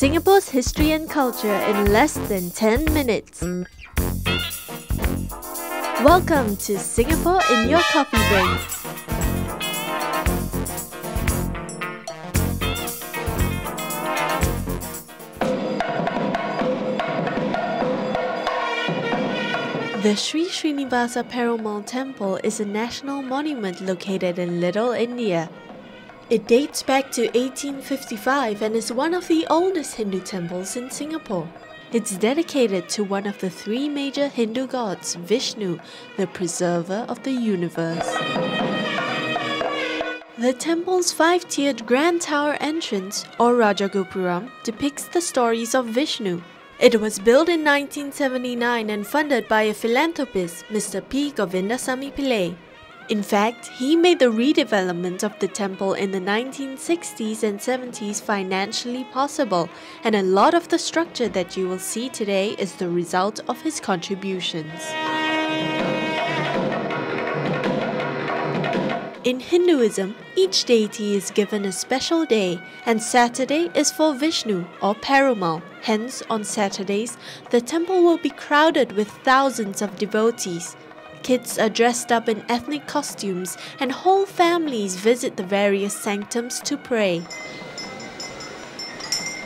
Singapore's history and culture in less than 10 minutes. Welcome to Singapore in Your Coffeebreak. The Srinivasa Perumal Temple is a national monument located in Little India. It dates back to 1855 and is one of the oldest Hindu temples in Singapore. It's dedicated to one of the three major Hindu gods, Vishnu, the preserver of the universe. The temple's five-tiered grand tower entrance, or Rajagopuram, depicts the stories of Vishnu. It was built in 1979 and funded by a philanthropist, Mr. P. Govindasamy Pillai. In fact, he made the redevelopment of the temple in the 1960s and 70s financially possible, and a lot of the structure that you will see today is the result of his contributions. In Hinduism, each deity is given a special day, and Saturday is for Vishnu or Perumal. Hence, on Saturdays, the temple will be crowded with thousands of devotees. Kids are dressed up in ethnic costumes, and whole families visit the various sanctums to pray.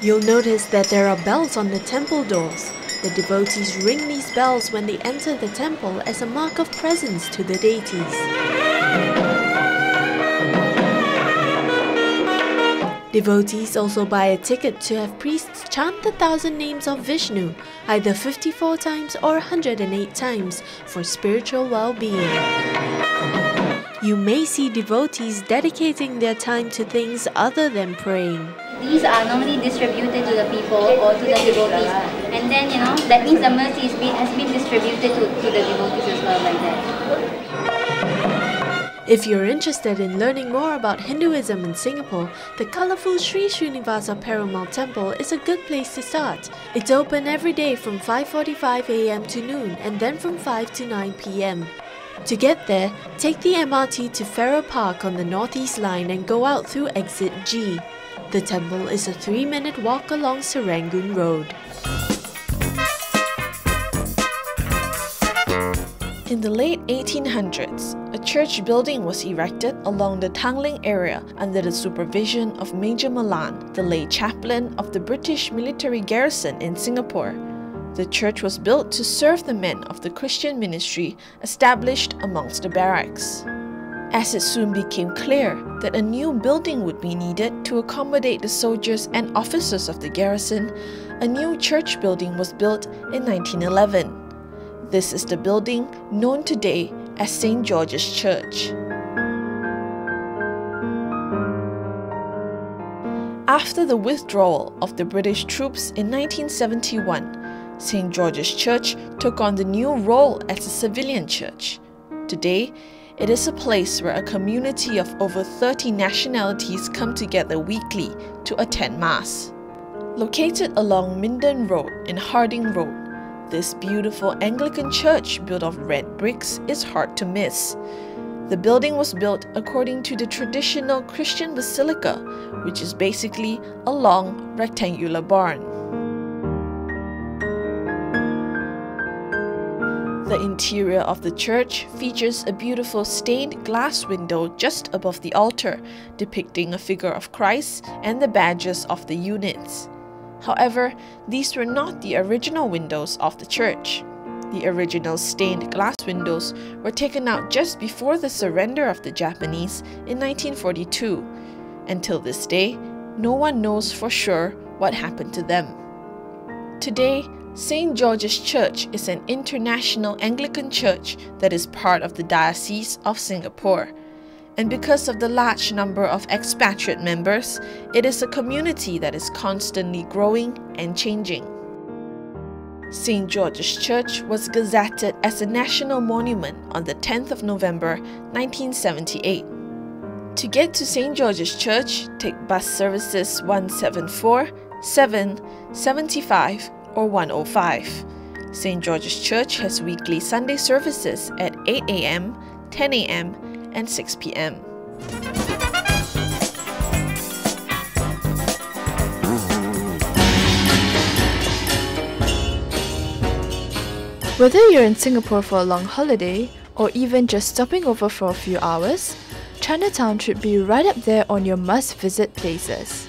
You'll notice that there are bells on the temple doors. The devotees ring these bells when they enter the temple as a mark of presence to the deities. Devotees also buy a ticket to have priests chant the 1,000 names of Vishnu, either 54 times or 108 times, for spiritual well-being. You may see devotees dedicating their time to things other than praying. These are normally distributed to the people or to the devotees, and then that means the mercy has been distributed to the devotees as well, like that. If you're interested in learning more about Hinduism in Singapore, the colourful Sri Srinivasa Perumal Temple is a good place to start. It's open every day from 5:45 AM to noon and then from 5 to 9 PM. To get there, take the MRT to Farrer Park on the Northeast Line and go out through exit G. The temple is a 3-minute walk along Serangoon Road. In the late 1800s, a church building was erected along the Tanglin area under the supervision of Major Malan, the late chaplain of the British military garrison in Singapore. The church was built to serve the men of the Christian ministry established amongst the barracks. As it soon became clear that a new building would be needed to accommodate the soldiers and officers of the garrison, a new church building was built in 1911. This is the building known today as St. George's Church. After the withdrawal of the British troops in 1971, St. George's Church took on the new role as a civilian church. Today, it is a place where a community of over 30 nationalities come together weekly to attend Mass. Located along Minden Road and Harding Road, this beautiful Anglican church built of red bricks is hard to miss. The building was built according to the traditional Christian basilica, which is basically a long rectangular barn. The interior of the church features a beautiful stained glass window just above the altar, depicting a figure of Christ and the badges of the units. However, these were not the original windows of the church. The original stained glass windows were taken out just before the surrender of the Japanese in 1942. Until this day, no one knows for sure what happened to them. Today, St. George's Church is an international Anglican church that is part of the Diocese of Singapore. And because of the large number of expatriate members, it is a community that is constantly growing and changing. St. George's Church was gazetted as a national monument on the 10th of November 1978. To get to St. George's Church, take bus services 174, 7, 75 or 105. St. George's Church has weekly Sunday services at 8 AM, 10 AM and 6 PM. Whether you're in Singapore for a long holiday or even just stopping over for a few hours, Chinatown should be right up there on your must-visit places.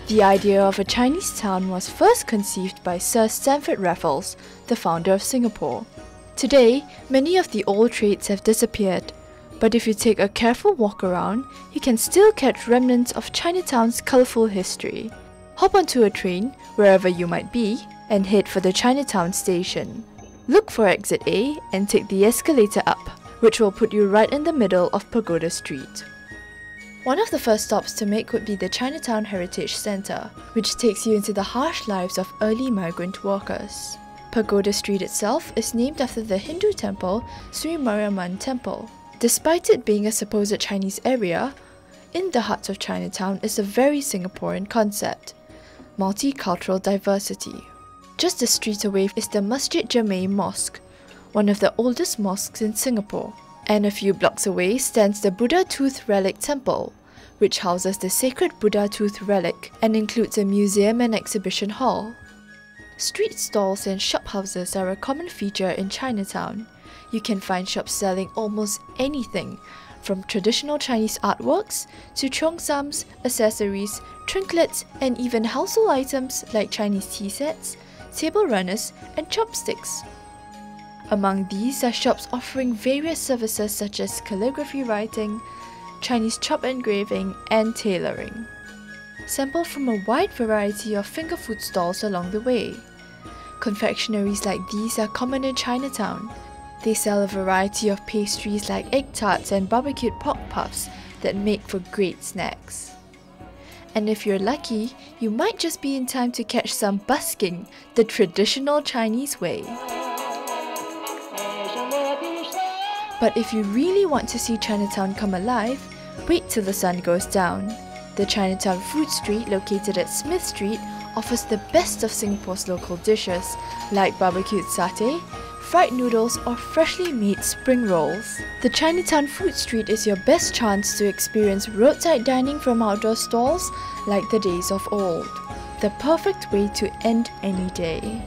The idea of a Chinese town was first conceived by Sir Stamford Raffles, the founder of Singapore. Today, many of the old trades have disappeared, but if you take a careful walk around, you can still catch remnants of Chinatown's colourful history. Hop onto a train, wherever you might be, and head for the Chinatown station. Look for exit A and take the escalator up, which will put you right in the middle of Pagoda Street. One of the first stops to make would be the Chinatown Heritage Centre, which takes you into the harsh lives of early migrant workers. Pagoda Street itself is named after the Hindu temple Sri Mariamman Temple. Despite it being a supposed Chinese area, in the heart of Chinatown is a very Singaporean concept: multicultural diversity. Just a street away is the Masjid Jami Mosque, one of the oldest mosques in Singapore. And a few blocks away stands the Buddha Tooth Relic Temple, which houses the sacred Buddha Tooth Relic and includes a museum and exhibition hall. Street stalls and shophouses are a common feature in Chinatown. You can find shops selling almost anything, from traditional Chinese artworks to cheongsams, accessories, trinkets, and even household items like Chinese tea sets, table runners, and chopsticks. Among these are shops offering various services such as calligraphy writing, Chinese chop engraving, and tailoring. Sample from a wide variety of finger food stalls along the way. Confectionaries like these are common in Chinatown. They sell a variety of pastries like egg tarts and barbecued pork puffs that make for great snacks. And if you're lucky, you might just be in time to catch some busking, the traditional Chinese way. But if you really want to see Chinatown come alive, wait till the sun goes down. The Chinatown Food Street, located at Smith Street, offers the best of Singapore's local dishes like barbecued satay, fried noodles, or freshly made spring rolls. The Chinatown Food Street is your best chance to experience roadside dining from outdoor stalls like the days of old. The perfect way to end any day.